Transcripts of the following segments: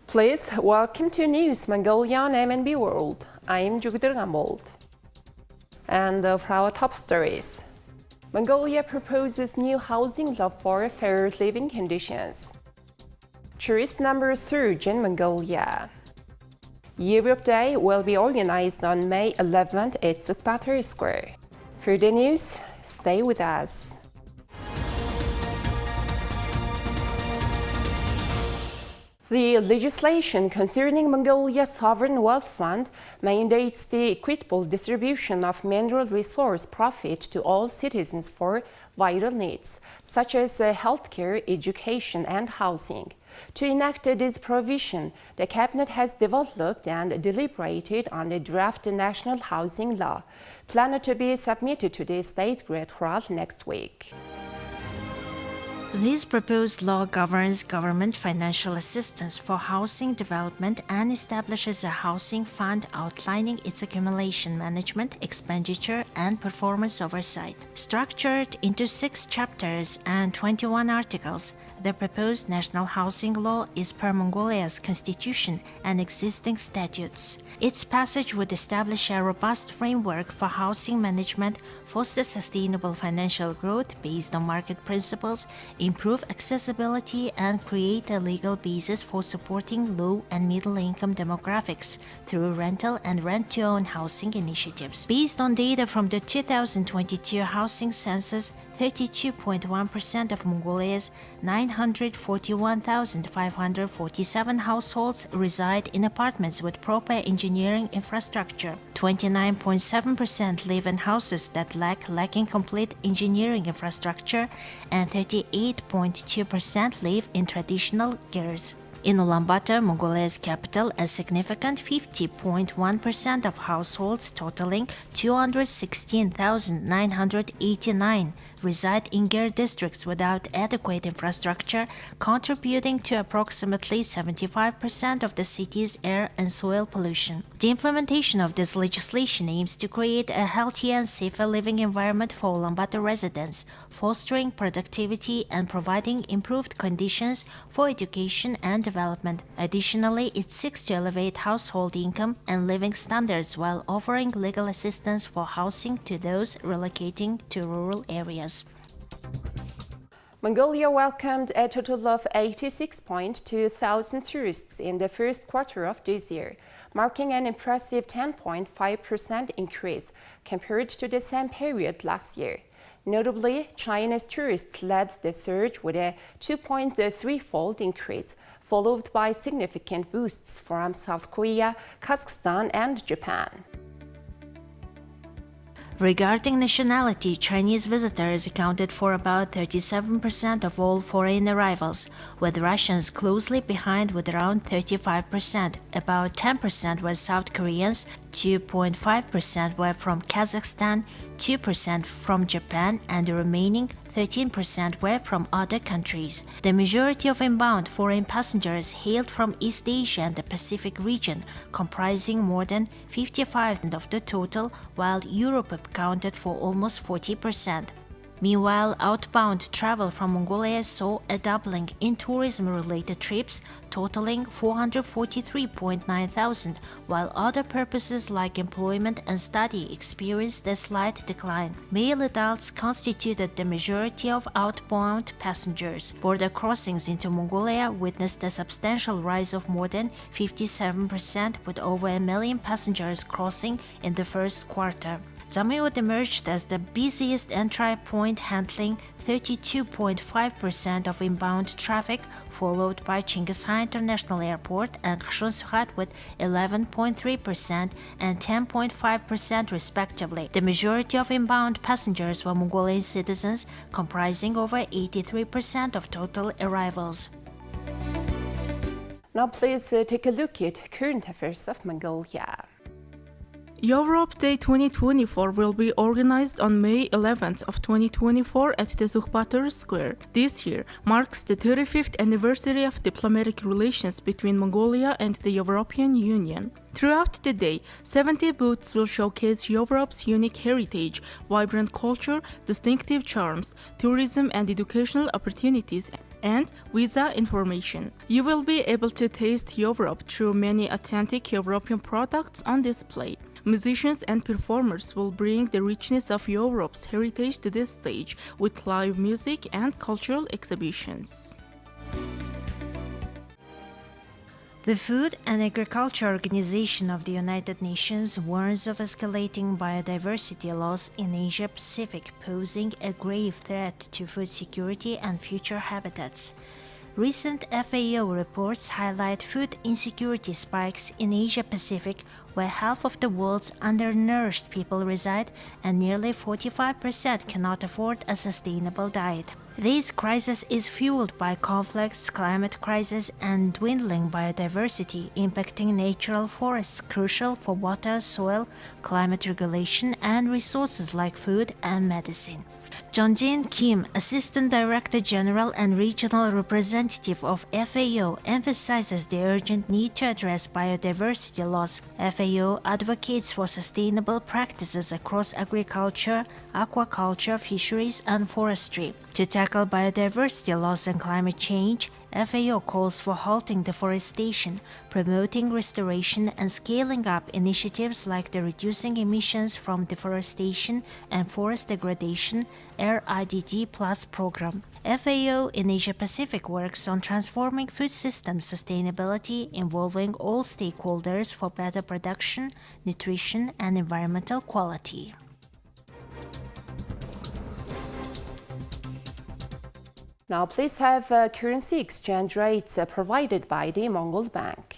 Please welcome to News Mongolia on MNB World. I'm Jugdir Gambold. And for our top stories, Mongolia proposes new housing law for fair living conditions. Tourist numbers surge in Mongolia. Europe Day will be organized on May 11th at Zukbatar Square. For the news, stay with us. The legislation concerning Mongolia's sovereign wealth fund mandates the equitable distribution of mineral resource profit to all citizens for vital needs, such as healthcare, education, and housing. To enact this provision, the Cabinet has developed and deliberated on the draft national housing law, planned to be submitted to the State Electorate next week. This proposed law governs government financial assistance for housing development and establishes a housing fund outlining its accumulation management, expenditure, and performance oversight. Structured into 6 chapters and 21 articles, the proposed national housing law is per Mongolia's constitution and existing statutes. Its passage would establish a robust framework for housing management, foster sustainable financial growth based on market principles, improve accessibility, and create a legal basis for supporting low and middle-income demographics through rental and rent-to-own housing initiatives. Based on data from the 2022 housing census, 32.1% of Mongolia's 941,547 households reside in apartments with proper engineering infrastructure. 29.7% live in houses that lacking complete engineering infrastructure, and 38.2% live in traditional gers. In Ulaanbaatar, Mongolia's capital, a significant 50.1% of households totaling 216,989 reside in ger districts without adequate infrastructure, contributing to approximately 75% of the city's air and soil pollution. The implementation of this legislation aims to create a healthier and safer living environment for Ulaanbaatar residents, fostering productivity and providing improved conditions for education and development. Additionally, it seeks to elevate household income and living standards while offering legal assistance for housing to those relocating to rural areas. Mongolia welcomed a total of 86.2 thousand tourists in the first quarter of this year, marking an impressive 10.5% increase compared to the same period last year. Notably, China's tourists led the surge with a 2.3-fold increase, followed by significant boosts from South Korea, Kazakhstan, and Japan. Regarding nationality, Chinese visitors accounted for about 37% of all foreign arrivals, with Russians closely behind with around 35%. About 10% were South Koreans, 2.5% were from Kazakhstan, 2% from Japan, and the remaining 13% were from other countries. The majority of inbound foreign passengers hailed from East Asia and the Pacific region, comprising more than 55% of the total, while Europe accounted for almost 40%. Meanwhile, outbound travel from Mongolia saw a doubling in tourism-related trips, totaling 443.9 thousand, while other purposes like employment and study experienced a slight decline. Male adults constituted the majority of outbound passengers. Border crossings into Mongolia witnessed a substantial rise of more than 57%, with over 1 million passengers crossing in the first quarter. Zamyot emerged as the busiest entry point, handling 32.5% of inbound traffic, followed by Chinggishai International Airport and Khashun-Sukhat with 11.3% and 10.5% respectively. The majority of inbound passengers were Mongolian citizens, comprising over 83% of total arrivals. Now please take a look at current affairs of Mongolia. Europe Day 2024 will be organized on May 11th of 2024 at the Zukbatar Square. This year marks the 35th anniversary of diplomatic relations between Mongolia and the European Union. Throughout the day, 70 booths will showcase Europe's unique heritage, vibrant culture, distinctive charms, tourism and educational opportunities, and visa information. You will be able to taste Europe through many authentic European products on display. Musicians and performers will bring the richness of Europe's heritage to this stage with live music and cultural exhibitions. The Food and Agriculture Organization of the United Nations warns of escalating biodiversity loss in Asia-Pacific, posing a grave threat to food security and future habitats. Recent FAO reports highlight food insecurity spikes in Asia-Pacific, where half of the world's undernourished people reside and nearly 45% cannot afford a sustainable diet. This crisis is fueled by conflicts, climate crisis, and dwindling biodiversity, impacting natural forests crucial for water, soil, climate regulation, and resources like food and medicine. Jong-jin Kim, Assistant Director General and Regional Representative of FAO, emphasizes the urgent need to address biodiversity loss. FAO advocates for sustainable practices across agriculture, aquaculture, fisheries, and forestry. To tackle biodiversity loss and climate change, FAO calls for halting deforestation, promoting restoration, and scaling up initiatives like the Reducing Emissions from Deforestation and Forest Degradation RIDD Plus program. FAO in Asia-Pacific works on transforming food system sustainability, involving all stakeholders for better production, nutrition, and environmental quality. Now please have currency exchange rates provided by the Mongol Bank.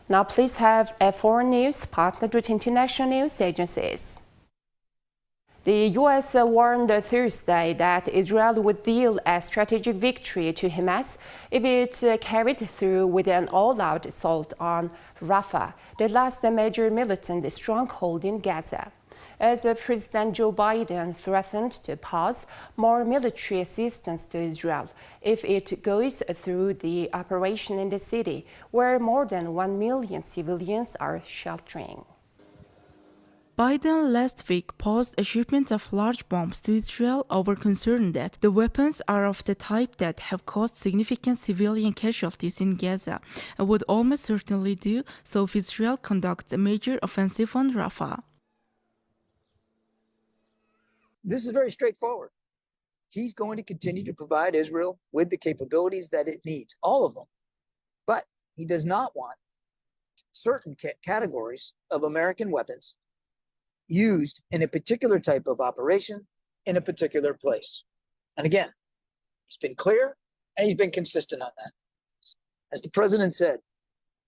Now please have foreign news partnered with international news agencies. The U.S. warned Thursday that Israel would deal a strategic victory to Hamas if it carried through with an all-out assault on Rafah, the last major militant stronghold in Gaza, as President Joe Biden threatened to pause more military assistance to Israel if it goes through the operation in the city, where more than 1 million civilians are sheltering. Biden last week paused a shipment of large bombs to Israel over concern that the weapons are of the type that have caused significant civilian casualties in Gaza and would almost certainly do so if Israel conducts a major offensive on Rafah. This is very straightforward. He's going to continue to provide Israel with the capabilities that it needs, all of them. But he does not want certain categories of American weapons used in a particular type of operation in a particular place. And again, he's been clear and he's been consistent on that. As the president said,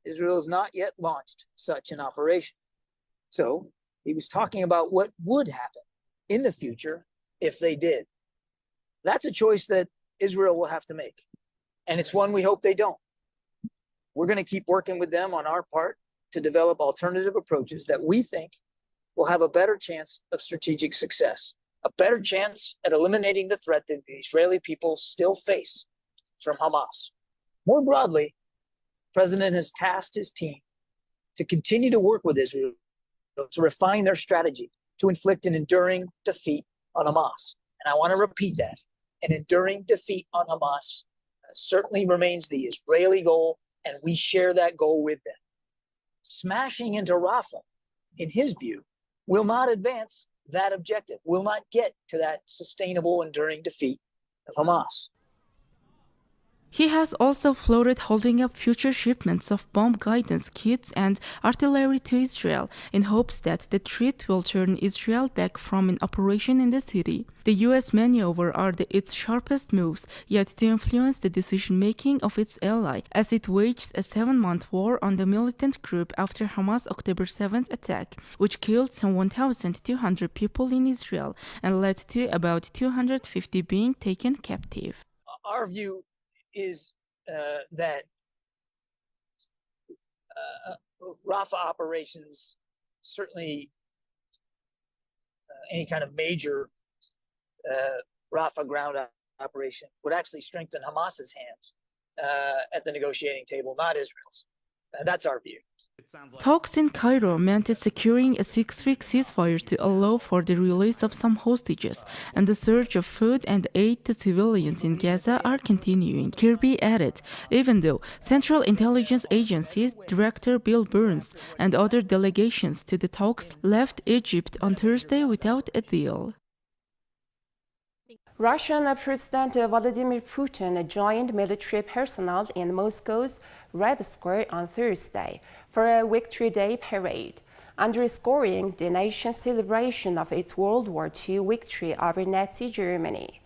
Israel has not yet launched such an operation. So he was talking about what would happen in the future if they did. That's a choice that Israel will have to make. And it's one we hope they don't. We're going to keep working with them on our part to develop alternative approaches that we think will have a better chance of strategic success, a better chance at eliminating the threat that the Israeli people still face from Hamas. More broadly, the president has tasked his team to continue to work with Israel to refine their strategy to inflict an enduring defeat on Hamas. And I want to repeat that. An enduring defeat on Hamas certainly remains the Israeli goal, and we share that goal with them. Smashing into Rafah, in his view, will not advance that objective, will not get to that sustainable, enduring defeat of Hamas. He has also floated holding up future shipments of bomb guidance kits and artillery to Israel in hopes that the threat will turn Israel back from an operation in the city. The U.S. maneuver are its sharpest moves yet to influence the decision-making of its ally as it waged a 7-month war on the militant group after Hamas' October 7th attack, which killed some 1,200 people in Israel and led to about 250 being taken captive. Our view is that Rafah operations, certainly any kind of major Rafah ground operation, would actually strengthen Hamas's hands at the negotiating table, not Israel's. That's our view. Talks in Cairo meant securing a 6-week ceasefire to allow for the release of some hostages, and the surge of food and aid to civilians in Gaza are continuing, Kirby added, even though Central Intelligence Agency Director Bill Burns and other delegations to the talks left Egypt on Thursday without a deal. Russian President Vladimir Putin joined military personnel in Moscow's Red Square on Thursday for a Victory Day parade, underscoring the nation's celebration of its World War II victory over Nazi Germany.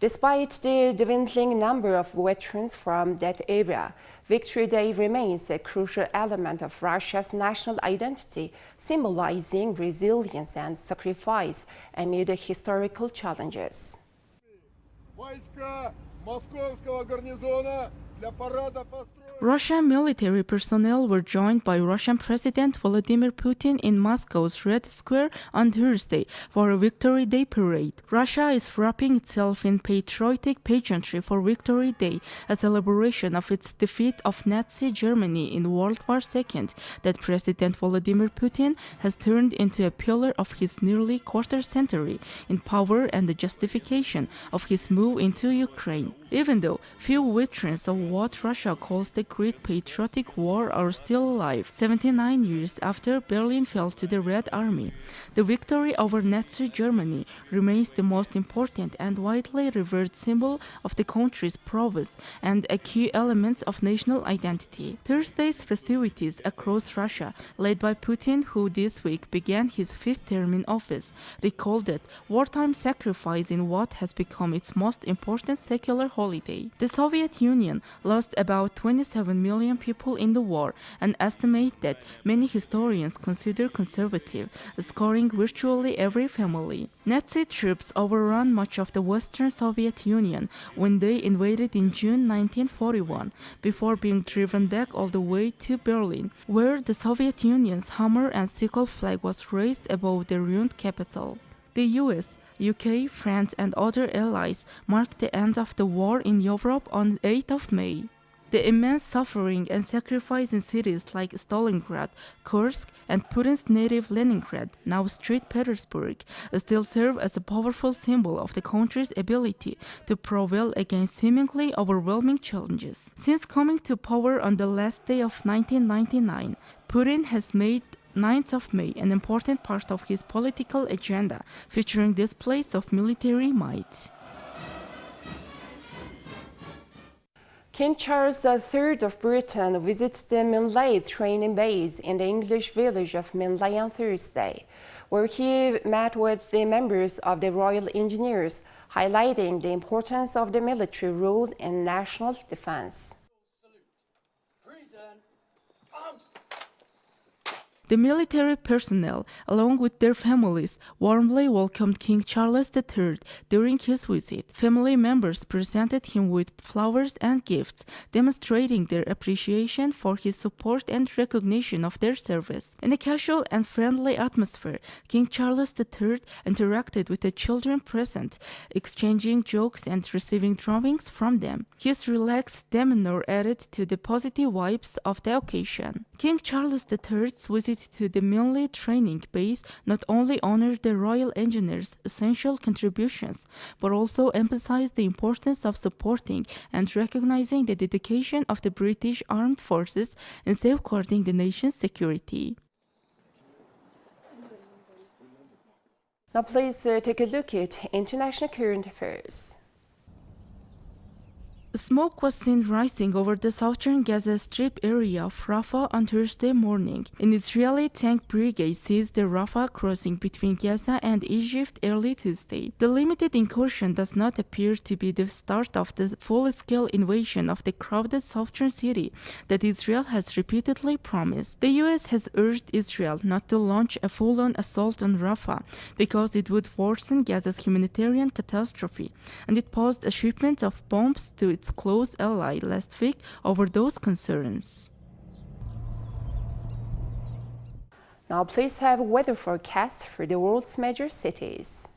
Despite the dwindling number of veterans from that era, Victory Day remains a crucial element of Russia's national identity, symbolizing resilience and sacrifice amid historical challenges. Войска Московского гарнизона для парада построены. Russian military personnel were joined by Russian President Vladimir Putin in Moscow's Red Square on Thursday for a Victory Day parade. Russia is wrapping itself in patriotic pageantry for Victory Day, a celebration of its defeat of Nazi Germany in World War II that President Vladimir Putin has turned into a pillar of his nearly quarter-century in power and the justification of his move into Ukraine. Even though few veterans of what Russia calls the Great Patriotic War are still alive, 79 years after Berlin fell to the Red Army, the victory over Nazi Germany remains the most important and widely revered symbol of the country's prowess and a key element of national identity. Thursday's festivities across Russia, led by Putin, who this week began his 5th term in office, recalled that wartime sacrifice in what has become its most important secular holiday. The Soviet Union lost about 27 million people in the war, an estimate that many historians consider conservative, scoring virtually every family. Nazi troops overran much of the Western Soviet Union when they invaded in June 1941, before being driven back all the way to Berlin, where the Soviet Union's hammer and sickle flag was raised above the ruined capital. The US, UK, France and other allies marked the end of the war in Europe on 8th of May. The immense suffering and sacrifice in cities like Stalingrad, Kursk, and Putin's native Leningrad, now St. Petersburg, still serve as a powerful symbol of the country's ability to prevail against seemingly overwhelming challenges. Since coming to power on the last day of 1999, Putin has made 9th of May an important part of his political agenda, featuring displays of military might. King Charles III of Britain visits the Minlay training base in the English village of Minlay on Thursday, where he met with the members of the Royal Engineers, highlighting the importance of the military role in national defense. The military personnel, along with their families, warmly welcomed King Charles III during his visit. Family members presented him with flowers and gifts, demonstrating their appreciation for his support and recognition of their service. In a casual and friendly atmosphere, King Charles III interacted with the children present, exchanging jokes and receiving drawings from them. His relaxed demeanor added to the positive vibes of the occasion. King Charles III's visit to the Minlay training base not only honored the Royal Engineers' essential contributions, but also emphasized the importance of supporting and recognizing the dedication of the British Armed Forces in safeguarding the nation's security. Now please take a look at international current affairs. Smoke was seen rising over the southern Gaza Strip area of Rafah on Thursday morning. An Israeli tank brigade seized the Rafah crossing between Gaza and Egypt early Tuesday. The limited incursion does not appear to be the start of the full-scale invasion of the crowded southern city that Israel has repeatedly promised. The U.S. has urged Israel not to launch a full-on assault on Rafah because it would worsen Gaza's humanitarian catastrophe, and it paused a shipment of bombs to its close ally last week over those concerns. Now please have a weather forecast for the world's major cities.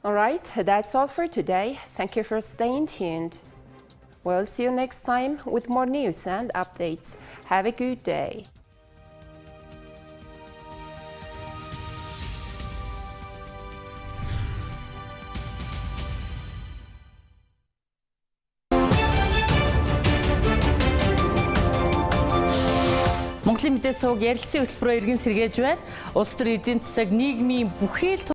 All right, that's all for today. Thank you for staying tuned. We'll see you next time with more news and updates. Have a good day. Монголын мэдээ сувг ярилцсан хөтөлбөрөөр иргэн сэргээж байна. Улс төр эдийн засаг нийгмийн бүхий л